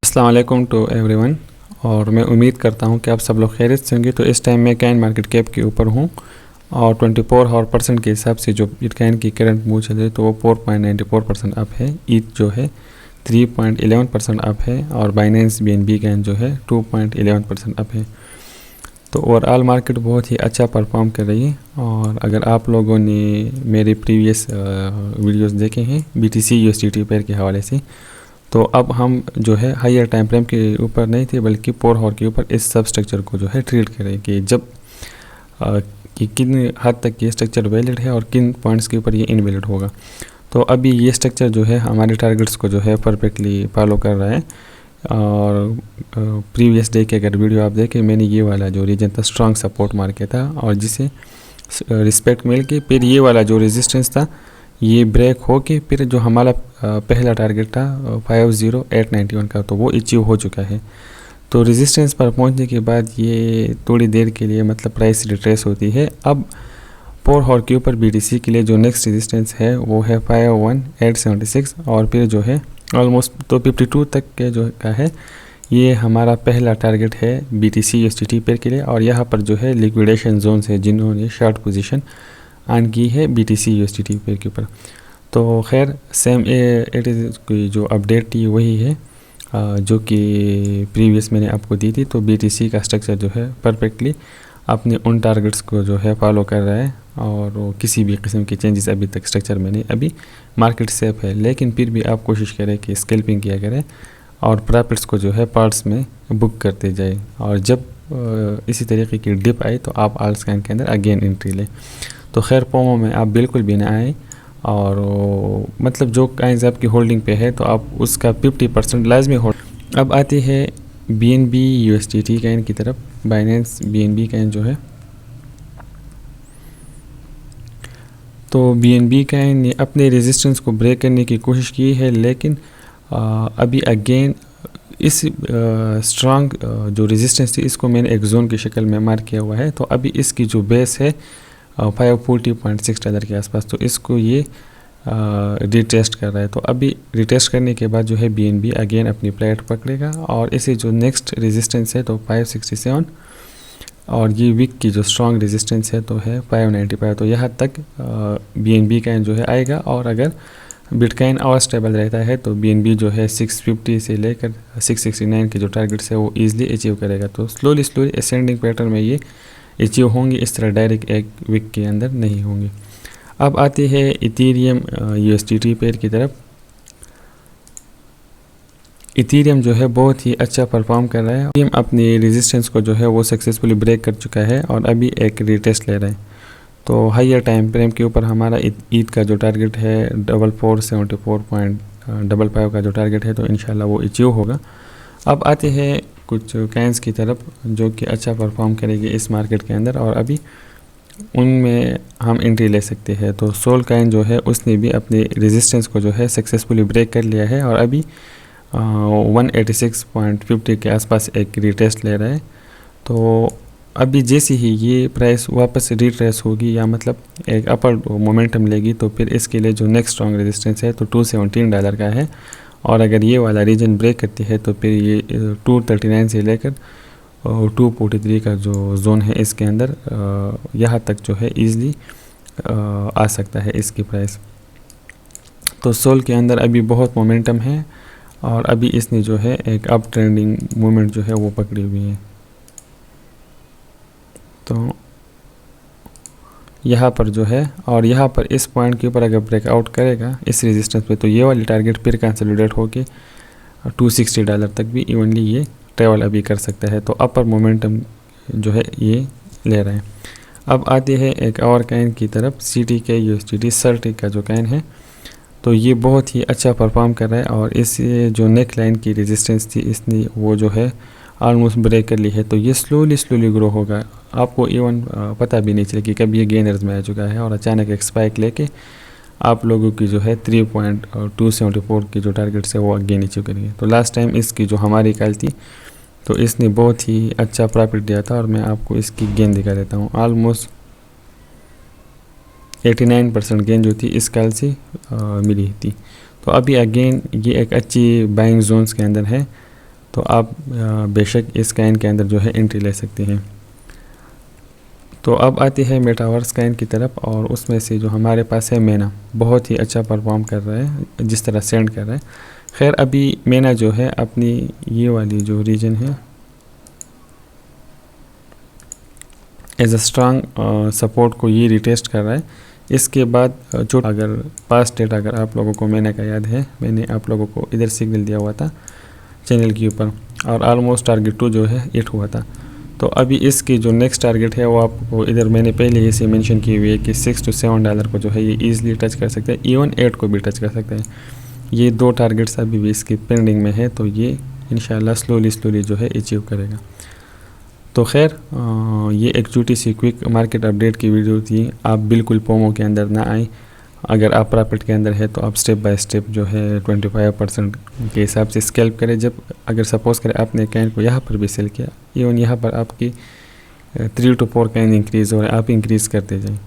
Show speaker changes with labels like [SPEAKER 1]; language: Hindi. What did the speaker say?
[SPEAKER 1] अस्सलाम वालेकुम टू एवरीवन। और मैं उम्मीद करता हूं कि आप सब लोग खैरियत से होंगे। तो इस टाइम मैं कैन मार्केट कैप के ऊपर हूं और 24 आवर % के हिसाब से जो बिटकॉइन की करंट मूव चल रही है तो वो 4.94% अप है। ईथ जो है 3.11% अप है और बाइनेंस BNB कैन जो है 2.11% अप है। तो ओवरऑल मार्केट बहुत ही अच्छा परफॉर्म कर रही है। और अगर आप लोगों ने मेरे प्रीवियस वीडियोस देखे हैं BTC USDT पेयर के हवाले से, तो अब हम जो है हायर टाइम फ्रेम के ऊपर नहीं थे बल्कि 4 आवर के ऊपर इस सब स्ट्रक्चर को जो है ट्रीट करें कि जब कि किन हद तक ये स्ट्रक्चर वैलिड है और किन पॉइंट्स के ऊपर ये इनवैलिड होगा। तो अभी ये स्ट्रक्चर जो है हमारे टारगेट्स को जो है परफेक्टली फॉलो कर रहा है। और प्रीवियस डे के अगर वीडियो आप देखें, मैंने ये वाला जो रीजन था स्ट्रॉन्ग सपोर्ट मार के था और जिसे रिस्पेक्ट मिल के फिर ये वाला जो रेजिस्टेंस था ये ब्रेक हो के फिर जो हमारा पहला टारगेट था 50891 का, तो वो अचीव हो चुका है। तो रेजिस्टेंस पर पहुंचने के बाद ये थोड़ी देर के लिए मतलब प्राइस रिट्रेस होती है। अब 4 आवर के ऊपर BTC के लिए जो नेक्स्ट रेजिस्टेंस है वो है 51876 और फिर जो है ऑलमोस्ट तो 52 तक के जो का है ये हमारा पहला टारगेट है BTC USDT पेयर के लिए। और यहाँ पर जो है लिक्विडेशन जोन्स है जिन्होंने शॉर्ट पोजीशन ऑन की है BTC USDT पेयर के ऊपर। तो खैर सेम इट इज़ की जो अपडेट थी वही है जो कि प्रीवियस मैंने आपको दी थी। तो BTC का स्ट्रक्चर जो है परफेक्टली अपने उन टारगेट्स को जो है फॉलो कर रहा है और वो किसी भी किस्म के चेंजेस अभी तक स्ट्रक्चर में नहीं। अभी मार्केट सेफ है लेकिन फिर भी आप कोशिश करें कि स्कैल्पिंग किया करें और प्रॉफिट्स को जो है पार्ट्स में बुक करते जाए। और जब इसी तरीके की डिप आई तो आप आल स्कैन के अंदर अगेन एंट्री लें। तो खैर पोमो में आप बिल्कुल भी ना आए और मतलब जो काइंस आपकी होल्डिंग पे है तो आप उसका 50% लाजमी होल्ड। अब आती है BNB USDT काइन की तरफ। बाइनेंस BNB काइन जो है तो BNB काइन ने अपने रेजिस्टेंस को ब्रेक करने की कोशिश की है लेकिन अभी अगेन इस स्ट्रॉन्ग जो रेजिस्टेंस थी इसको मैंने एक जोन की शक्ल में मार्क किया हुआ है। तो अभी इसकी जो बेस है $540.6 के आसपास, तो इसको ये रिटेस्ट कर रहा है। तो अभी रिटेस्ट करने के बाद जो है BNB अगेन अपनी प्लेट पकड़ेगा और इसे जो नेक्स्ट रेजिस्टेंस है तो 567 और ये वीक की जो स्ट्रॉन्ग रेजिस्टेंस है तो है 595। तो यहाँ तक BNB का जो है आएगा और अगर बिटकॉइन और स्टेबल रहता है तो BNB जो है 650 से लेकर 669 के जो टारगेट्स है वो ईजिली अचीव करेगा। तो स्लोली असेंडिंग पैटर्न में ये अचीव होंगे, इस तरह डायरेक्ट एक वीक के अंदर नहीं होंगे। अब आती है इथेरियम USDT पेयर की तरफ। इथेरियम जो है बहुत ही अच्छा परफॉर्म कर रहा है। इथेरियम अपनी रेजिस्टेंस को जो है वो सक्सेसफुली ब्रेक कर चुका है और अभी एक रीटेस्ट ले रहा है। तो हायर टाइम फ्रेम के ऊपर हमारा ईद का जो टारगेट है 4474.55 का जो टारगेट है तो इंशाल्लाह वो अचीव होगा। अब आते हैं कुछ काइंस की तरफ जो कि अच्छा परफॉर्म करेगी इस मार्केट के अंदर और अभी उनमें हम एंट्री ले सकते हैं। तो सोल काइन जो है उसने भी अपने रेजिस्टेंस को जो है सक्सेसफुली ब्रेक कर लिया है और अभी 186.50 के आसपास एक रिटेस्ट ले रहा है। तो अभी जैसे ही ये प्राइस वापस रिट्रेस होगी या मतलब एक अपर मोमेंटम लेगी तो फिर इसके लिए जो नेक्स्ट स्ट्रॉन्ग रेजिस्टेंस है तो $217 का है और अगर ये वाला रीजन ब्रेक करती है तो फिर ये 239 से लेकर 243 का जो जोन है इसके अंदर यहाँ तक जो है ईज़िली आ सकता है इसकी प्राइस। तो सोल के अंदर अभी बहुत मोमेंटम है और अभी इसने जो है एक अप ट्रेंडिंग मूवमेंट जो है वो पकड़ी हुई है। तो यहाँ पर जो है और यहाँ पर इस पॉइंट के ऊपर अगर ब्रेकआउट करेगा इस रेजिस्टेंस पे तो ये वाली टारगेट फिर कंसोलिडेट होके $260 तक भी इवनली ये ट्रेवल अभी कर सकता है। तो अपर मोमेंटम जो है ये ले रहे हैं। अब आते हैं एक और काइन की तरफ CTK USDT सर्टी का जो काइन है तो ये बहुत ही अच्छा परफॉर्म कर रहा है और इस जो नेक लाइन की रेजिस्टेंस थी इसने वो जो है ऑलमोस्ट ब्रेक कर ली है। तो ये स्लोली ग्रो होगा, आपको इवन पता भी नहीं चले कि कब ये गेनर्स में आ चुका है और अचानक एक स्पाइक लेके आप लोगों की जो है 3.274 की जो टारगेट्स है वो अगेन अचीव करेंगे। तो लास्ट टाइम इसकी जो हमारी कॉल थी तो इसने बहुत ही अच्छा प्रॉफिट दिया था और मैं आपको इसकी गेन दिखा देता हूँ। ऑलमोस्ट 89% गेन जो थी इस कॉल से मिली थी। तो अभी अगेन ये एक अच्छी बाइंग जोन्स के अंदर है तो आप बेशक इस कैन के अंदर जो है एंट्री ले सकते हैं। तो अब आती है मेटावर्स कैन की तरफ, और उसमें से जो हमारे पास है मेना, बहुत ही अच्छा परफॉर्म कर रहा है जिस तरह सेंड कर रहा है। खैर अभी मेना जो है अपनी ये वाली जो रीजन है एज अ स्ट्रांग सपोर्ट को ये रिटेस्ट कर रहा है। इसके बाद जो अगर पास्ट डेट अगर आप लोगों को मेना का याद है, मैंने आप लोगों को इधर सिग्नल दिया हुआ था चैनल के ऊपर, और ऑलमोस्ट टारगेट 2 जो है हिट हुआ था। तो अभी इसकी जो नेक्स्ट टारगेट है वो आपको इधर मैंने पहले ही से मेंशन की हुई है कि $6 to $7 को जो है ये ईजिली टच कर सकते हैं, इवन 8 को भी टच कर सकते हैं। ये 2 टारगेट्स अभी भी इसकी पेंडिंग में है, तो ये इंशाल्लाह स्लोली जो है अचीव करेगा। तो खैर ये एक छोटी सी क्विक मार्केट अपडेट की वीडियो थी। आप बिल्कुल पोमो के अंदर ना आए। अगर आप प्रॉफिट के अंदर है तो आप स्टेप बाय स्टेप जो है 25% के हिसाब से स्कैल्प करें। जब अगर सपोज़ करें आपने कैन को यहाँ पर भी सेल किया, इवन यहाँ पर आपकी 3 to 4 कैन इंक्रीज़ हो रहा है, आप इंक्रीज़ करते जाएं।